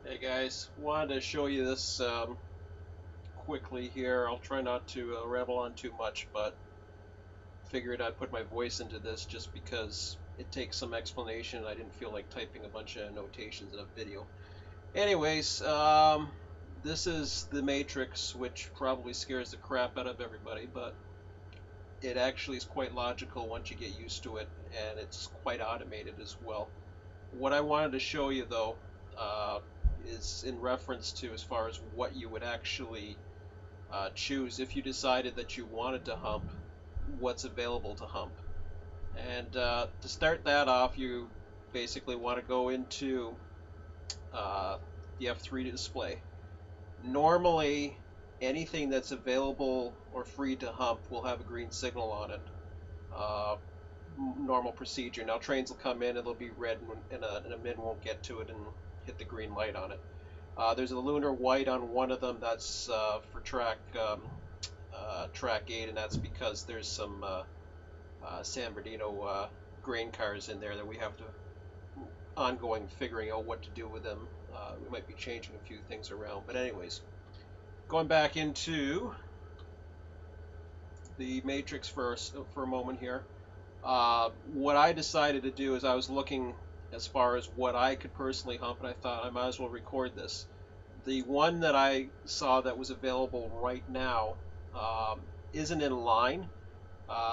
Hey guys, wanted to show you this quickly here. I'll try not to ramble on too much, but figured I'd put my voice into this just because it takes some explanation. I didn't feel like typing a bunch of notations in a video. Anyways, this is the Matrix, which probably scares the crap out of everybody, but it actually is quite logical once you get used to it, and it's quite automated as well. What I wanted to show you though uh, is in reference to as far as what you would actually choose if you decided that you wanted to hump, what's available to hump. And to start that off, you basically want to go into uh, the F3 display. Normally, anything that's available or free to hump will have a green signal on it. Uh, Normal procedure. Now trains will come in, it'll be red, and a min won't get to it and hit the green light on it. There's a lunar white on one of them. That's for track 8, and that's because there's some San Bernardino grain cars in there that we have to ongoing figuring out what to do with them. We might be changing a few things around, but anyways, going back into the matrix for a moment here. What I decided to do is I was looking as far as what I could personally hump, and I thought I might as well record this. The one that I saw that was available right now isn't in line.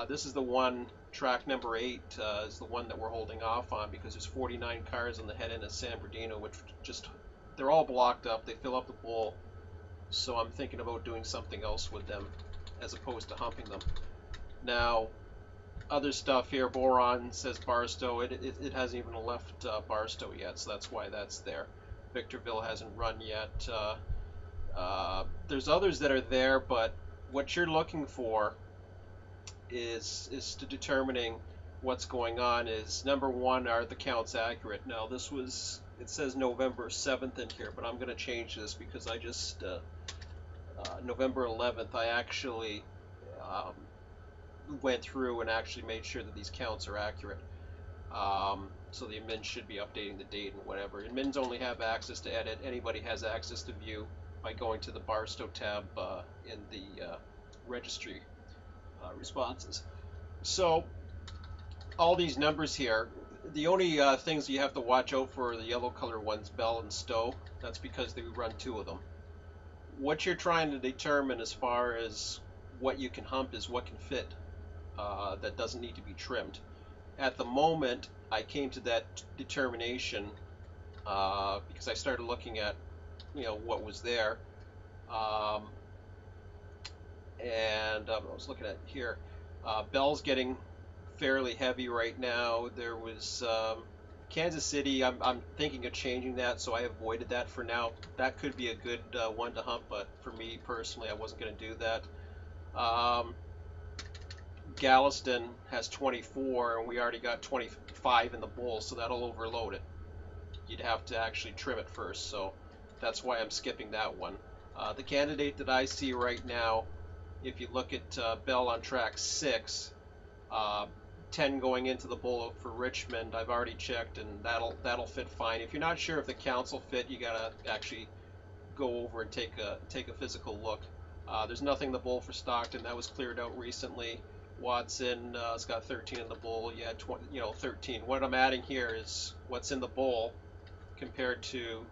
This is the one, track number 8 is the one that we're holding off on because there's 49 cars on the head end of San Bernardino, which just, they're all blocked up. They fill up the bowl. So I'm thinking about doing something else with them as opposed to humping them. Now, other stuff here, Boron says Barstow. It hasn't even left Barstow yet, so that's why that's there. Victorville hasn't run yet. There's others that are there, but what you're looking for is to determining what's going on is, number one, are the counts accurate? Now this was, it says November 7th in here, but I'm going to change this because I just November 11th I actually went through and actually made sure that these counts are accurate. So the admins should be updating the date and whatever. Admins only have access to edit. Anybody has access to view by going to the Barstow tab in the registry responses. So all these numbers here, the only things you have to watch out for are the yellow color ones, Bell and Stowe. That's because they run 2 of them. What you're trying to determine as far as what you can hump is what can fit that doesn't need to be trimmed. At the moment, I came to that determination because I started looking at what was there, and I was looking at here. Bell's getting fairly heavy right now. There was Kansas City. I'm thinking of changing that, so I avoided that for now. That could be a good one to hump, but for me personally, I wasn't going to do that. Galveston has 24, and we already got 25 in the bowl, so that'll overload it. You'd have to actually trim it first, so that's why I'm skipping that one. The candidate that I see right now, if you look at Bell on track 6, 10 going into the bowl for Richmond, I've already checked, and that'll fit fine. If you're not sure if the counts will fit, you gotta actually go over and take a physical look. There's nothing in the bowl for Stockton. That was cleared out recently. Watson has got 13 in the bowl. Yeah, 13. What I'm adding here is what's in the bowl compared to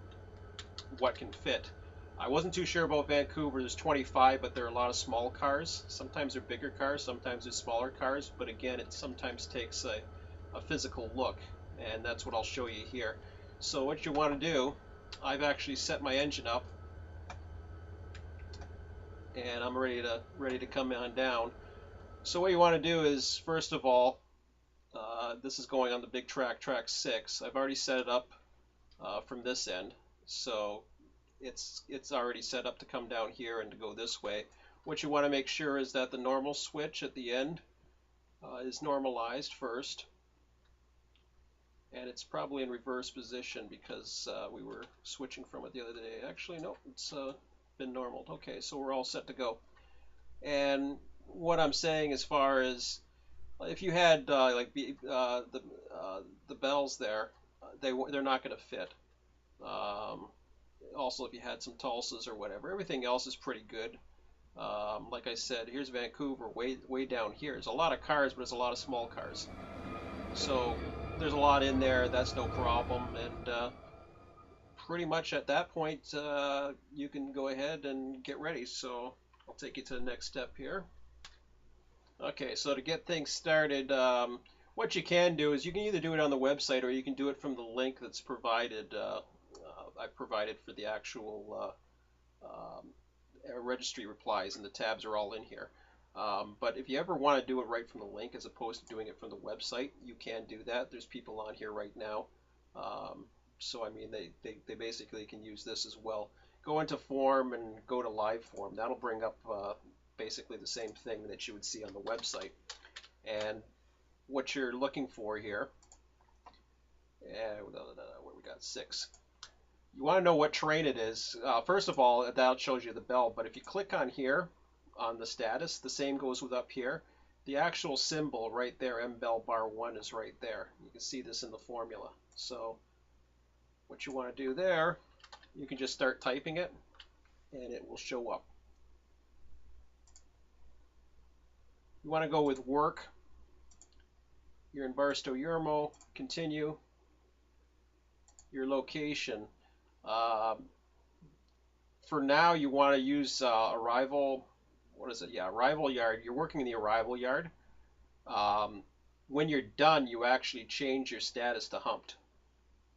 what can fit. I wasn't too sure about Vancouver. There's 25, but there are a lot of small cars. Sometimes they're bigger cars, sometimes they're smaller cars. But again, it sometimes takes a physical look, and that's what I'll show you here. So what you want to do, I've actually set my engine up, and I'm ready to come on down. So what you want to do is, first of all, this is going on the big track 6. I've already set it up from this end, so it's already set up to come down here and to go this way. What you want to make sure is that the normal switch at the end is normalized first, and it's probably in reverse position because we were switching from it the other day. Actually, no, it's been normaled. Okay, so we're all set to go. And what I'm saying as far as if you had the bells there, they're not going to fit. Also, if you had some Tulsas or whatever, everything else is pretty good. Like I said, here's Vancouver, way down here. There's a lot of cars, but there's a lot of small cars. So there's a lot in there. That's no problem. And pretty much at that point, you can go ahead and get ready. So I'll take you to the next step here. Okay, so to get things started, what you can do is you can either do it on the website or you can do it from the link that's provided. I provided for the actual registry replies, and the tabs are all in here. But if you ever want to do it right from the link as opposed to doing it from the website, you can do that. There's people on here right now. So I mean, they basically can use this as well. Go into form and go to live form. That'll bring up basically the same thing that you would see on the website. And what you're looking for here, where we got 6. You want to know what terrain it is. First of all, that shows you the bell, but if you click on here, on the status, the same goes with up here. The actual symbol right there, mbell bar 1, is right there. You can see this in the formula. So what you want to do there, you can just start typing it, and it will show up. You want to go with work. You're in Barstow, Yermo. Continue. Your location. For now, you want to use arrival. What is it? Yeah, arrival yard. You're working in the arrival yard. When you're done, you actually change your status to humped.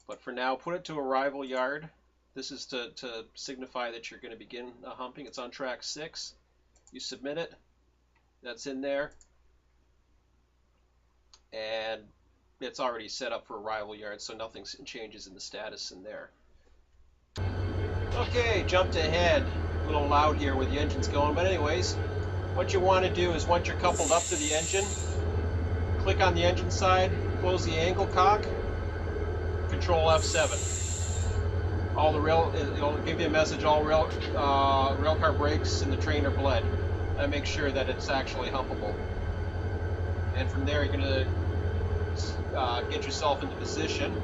But for now, put it to arrival yard. This is to signify that you're going to begin humping. It's on track 6. You submit it. That's in there. And it's already set up for arrival yard, so nothing changes in the status in there. Okay, jumped ahead. A little loud here with the engines going, but anyways, what you want to do is once you're coupled up to the engine, click on the engine side, close the angle cock, control F7. All the it'll give you a message, all rail car brakes and the train are bled. That makes sure that it's actually humpable. And from there, you're going to get yourself into position.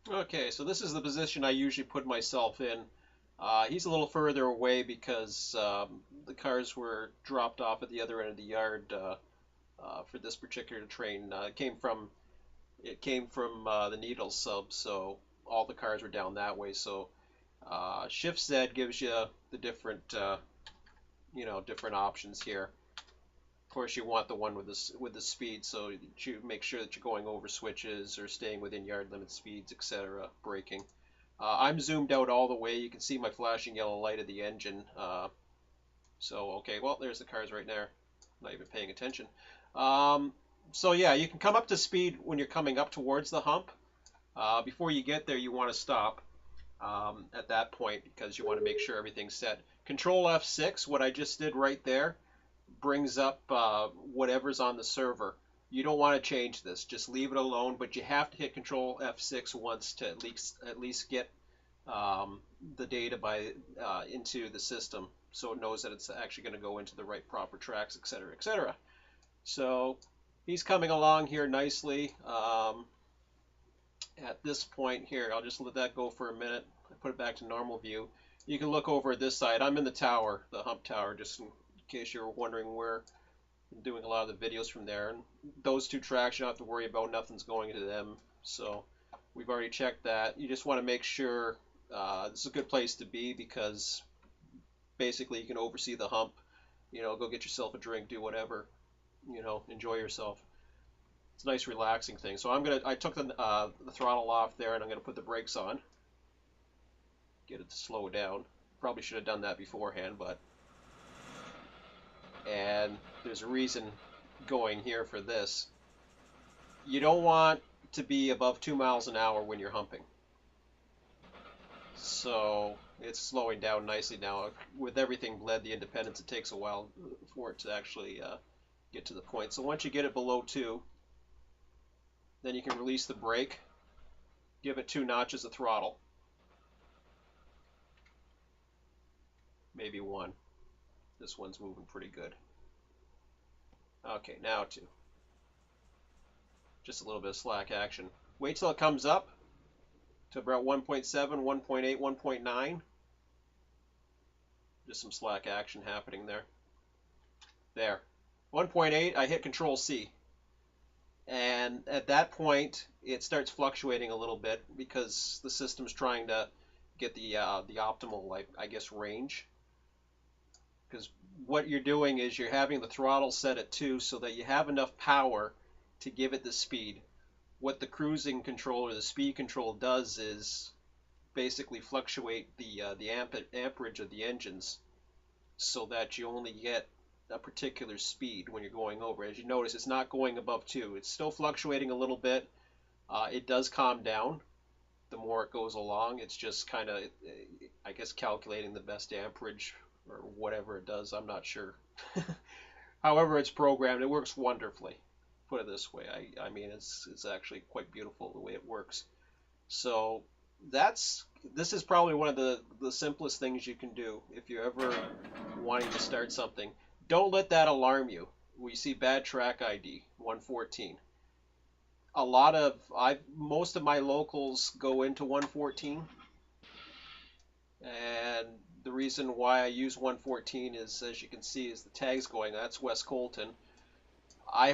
Okay, so this is the position I usually put myself in. He's a little further away because the cars were dropped off at the other end of the yard for this particular train. It came from the Needles sub, so all the cars were down that way. So Shift Z gives you the different different options here. Of course, you want the one with the speed, so you make sure that you're going over switches or staying within yard limit speeds, etc. Braking. I'm zoomed out all the way. You can see my flashing yellow light of the engine. So okay, well, there's the cars right there. Not even paying attention. So yeah, you can come up to speed when you're coming up towards the hump. Before you get there, you want to stop at that point because you want to make sure everything's set. Control F6, what I just did right there, brings up whatever's on the server. You don't want to change this, just leave it alone, but you have to hit Control F6 once to at least get the data into the system so it knows that it's actually going to go into the right proper tracks, etc., etc. So he's coming along here nicely. At this point here, I'll just let that go for a minute. I put it back to normal view. You can look over at this side. I'm in the tower, the hump tower, just in case you're wondering where. I'm doing a lot of the videos from there. And those 2 tracks, you don't have to worry about, nothing's going into them. So we've already checked that. You just want to make sure this is a good place to be because basically you can oversee the hump. Go get yourself a drink, do whatever. Enjoy yourself. It's a nice relaxing thing. So I took the throttle off there, and I'm gonna put the brakes on. Get it to slow down. Probably should have done that beforehand, but. And there's a reason going here for this. You don't want to be above 2 miles an hour when you're humping. So it's slowing down nicely now. With everything bled, the independence, it takes a while for it to actually get to the point. So once you get it below 2, then you can release the brake, give it 2 notches of throttle. Maybe 1. This one's moving pretty good. Okay, now 2. Just a little bit of slack action. Wait till it comes up to about 1.7, 1.8, 1.9. Just some slack action happening there. There. 1.8, I hit Control C. And at that point, it starts fluctuating a little bit because the system's trying to get the optimal, I guess, range. Because what you're doing is you're having the throttle set at 2 so that you have enough power to give it the speed. What the cruising control or the speed control does is basically fluctuate the amperage of the engines so that you only get a particular speed when you're going over. As you notice, it's not going above 2. It's still fluctuating a little bit. It does calm down the more it goes along. It's just kind of, I guess, calculating the best amperage or whatever it does. I'm not sure. However it's programmed, it works wonderfully. Put it this way. I mean, it's actually quite beautiful the way it works. So this is probably one of the simplest things you can do if you're ever wanting to start something. Don't let that alarm you. We see bad track ID 114. Most of my locals go into 114, and the reason why I use 114 is, as you can see, is the tags going. That's West Colton. I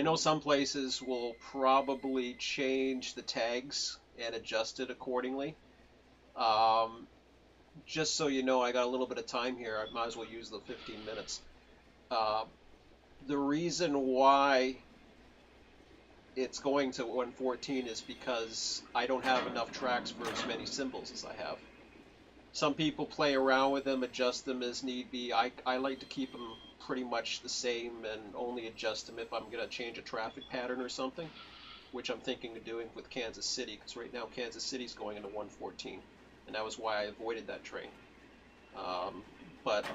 know some places will probably change the tags and adjust it accordingly. Just so you know, I got a little bit of time here. I might as well use the 15 minutes. The reason why it's going to 114 is because I don't have enough tracks for as many symbols as I have. Some people play around with them, adjust them as need be. I like to keep them pretty much the same and only adjust them if I'm going to change a traffic pattern or something, which I'm thinking of doing with Kansas City, because right now Kansas City's going into 114, and that was why I avoided that train. But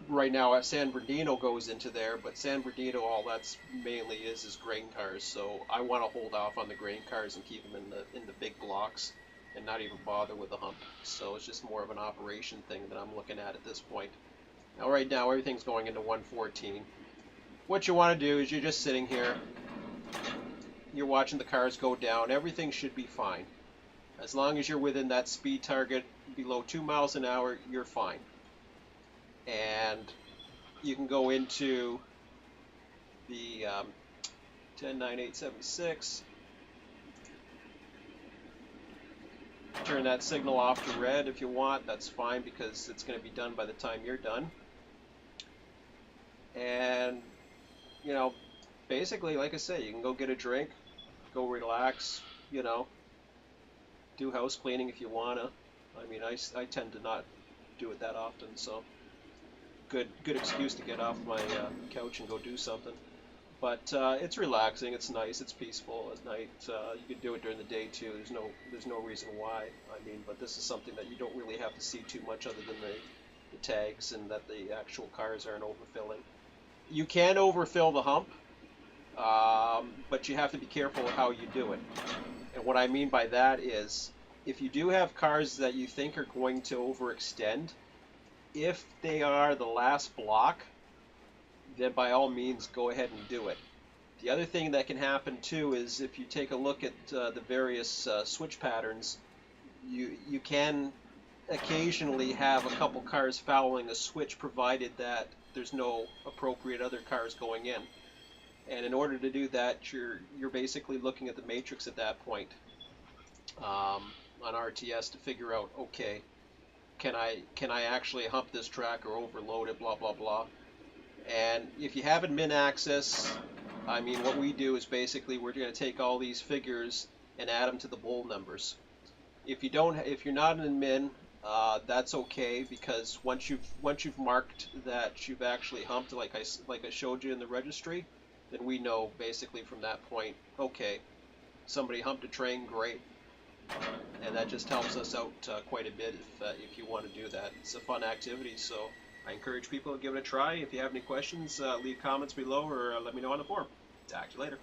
right now San Bernardino goes into there, but San Bernardino, all that's mainly is grain cars, so I want to hold off on the grain cars and keep them in the big blocks and not even bother with the hump. So it's just more of an operation thing that I'm looking at this point. Now right now everything's going into 114. What you want to do is you're just sitting here, you're watching the cars go down. Everything should be fine. As long as you're within that speed target below 2 miles an hour, you're fine. And you can go into the 109876, turn that signal off to red if you want. That's fine because it's going to be done by the time you're done. And you know, basically, like I say, you can go get a drink, go relax, you know, do house cleaning if you wanna. I mean, I tend to not do it that often, so good excuse to get off my couch and go do something. But it's relaxing, it's nice, it's peaceful at night. You can do it during the day too. There's no reason why. I mean, but this is something that you don't really have to see too much other than the tags and that the actual cars aren't overfilling. You can overfill the hump, but you have to be careful of how you do it. And what I mean by that is, if you do have cars that you think are going to overextend, if they are the last block, then by all means go ahead and do it. The other thing that can happen too is if you take a look at the various switch patterns, you can occasionally have a couple cars following a switch, provided that there's no appropriate other cars going in. And in order to do that, you're basically looking at the matrix at that point on RTS to figure out, okay, can I actually hump this track or overload it, blah blah blah. And if you have admin access, I mean, what we do is basically we're going to take all these figures and add them to the bowl numbers. If you're not an admin, that's okay, because once you've marked that you've actually humped, like I showed you in the registry, then we know basically from that point, okay, somebody humped a train, great, and that just helps us out quite a bit if you want to do that. It's a fun activity, so I encourage people to give it a try. If you have any questions, leave comments below or let me know on the forum. Talk to you later.